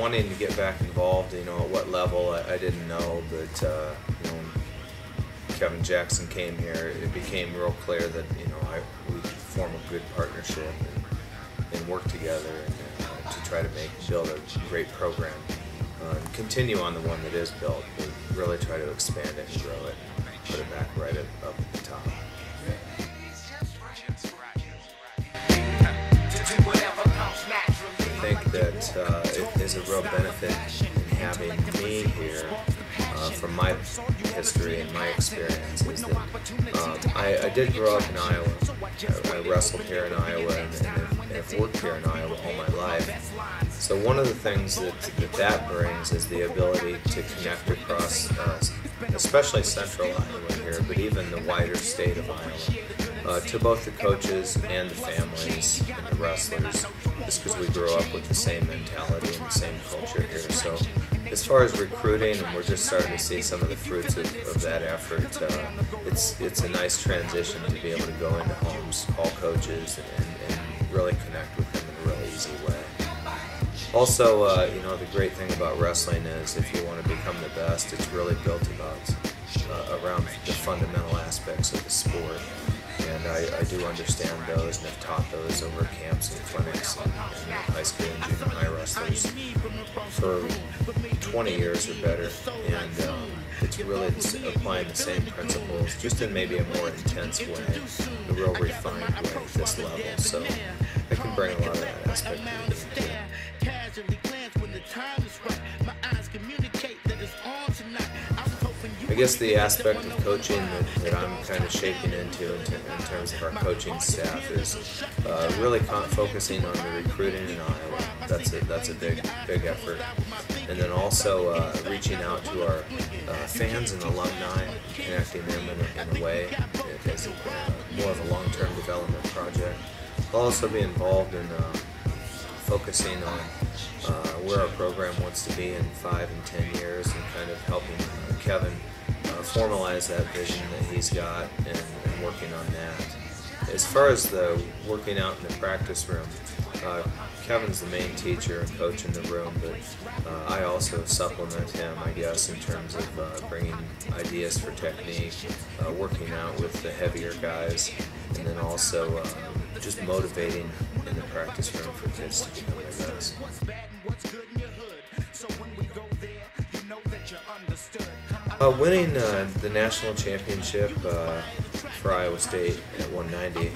wanting to get back involved, at what level, I didn't know, but, when Kevin Jackson came here, it became real clear that, we could form a good partnership and work together and to try to build a great program. And continue on the one that is built, but really try to expand it and grow it, and put it back right up at the top. I think that it is a real benefit in having me here from my history and my experiences. That I did grow up in Iowa. I wrestled here in Iowa and have worked here in Iowa all my life. So one of the things that brings is the ability to connect across, especially central Iowa here, but even the wider state of Iowa, to both the coaches and the families and the wrestlers, just because we grew up with the same mentality and the same culture here. So as far as recruiting, and we're just starting to see some of the fruits of that effort, it's a nice transition to be able to go into homes, all coaches, and really connect with them in a really easy way. Also, the great thing about wrestling is if you want to become the best, it's really built around the fundamental aspects of the sport. And I do understand those and have taught those over camps and clinics and high school and junior high wrestlers for 20 years or better. And it's really applying the same principles, just in maybe a more intense way, a real refined way at this level. So I can bring a lot of that aspect to the game. I guess the aspect of coaching that I'm kind of shaping into in terms of our coaching staff is really focusing on the recruiting in Iowa. That's a big effort. And then also reaching out to our fans and alumni, connecting them in a way as more of a long-term development project. I'll also be involved in focusing on where our program wants to be in 5 and 10 years, and kind of helping Kevin formalize that vision that he's got and working on that. As far as the working out in the practice room, Kevin's the main teacher and coach in the room, but I also supplement him, I guess, in terms of bringing ideas for technique, working out with the heavier guys, and then also just motivating in the practice room for kids to become their best. Winning the national championship for Iowa State at 190,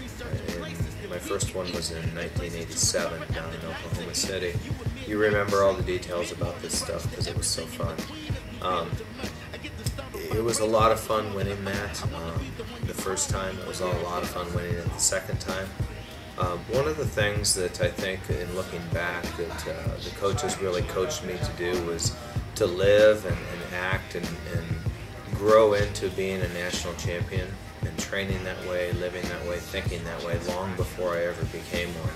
and my first one was in 1987 down in Oklahoma City. You remember all the details about this stuff because it was so fun. It was a lot of fun winning that the first time. It was a lot of fun winning it the second time. One of the things that I think, in looking back, that the coaches really coached me to do was to live and act and grow into being a national champion, and training that way, living that way, thinking that way long before I ever became one.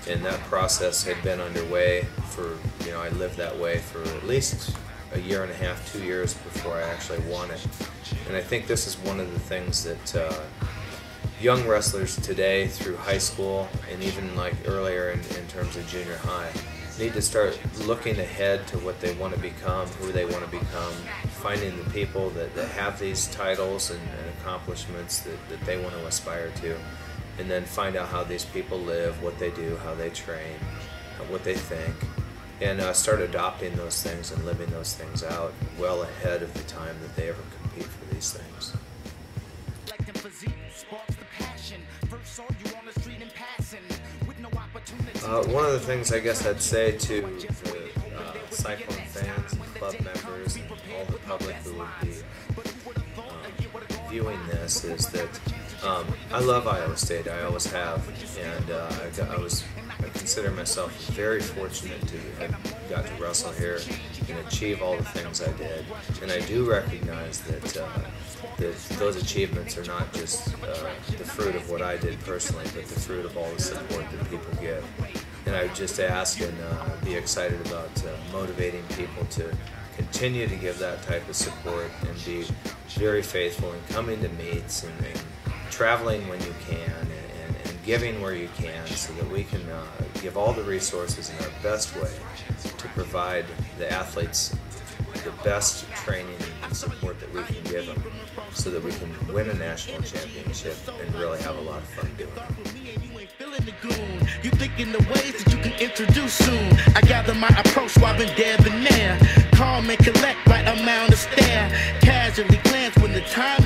And that process had been underway for, I lived that way for at least a year and a half, 2 years before I actually won it. And I think this is one of the things that young wrestlers today through high school, and even like earlier in terms of junior high, need to start looking ahead to what they want to become, who they want to become, finding the people that have these titles and accomplishments that they want to aspire to, and then find out how these people live, what they do, how they train, what they think, and start adopting those things and living those things out well ahead of the time that they ever compete for these things. One of the things I guess I'd say to the Cyclone fans and club members and all the public who would be viewing this is that I love Iowa State. I always have, and I consider myself very fortunate to have got to wrestle here and achieve all the things I did. And I do recognize that those achievements are not just the fruit of what I did personally, but the fruit of all the support that people give. And I would just ask and be excited about motivating people to continue to give that type of support and be very faithful in coming to meets and traveling when you can and giving where you can so that we can give all the resources in our best way to provide the athletes the best training and support that we can give them so that we can win a national championship and really have a lot of fun doing it. You thinking the ways that you can introduce soon. I gather my approach while I've been debonair. Calm and collect like a mound of stare. Casually glance when the time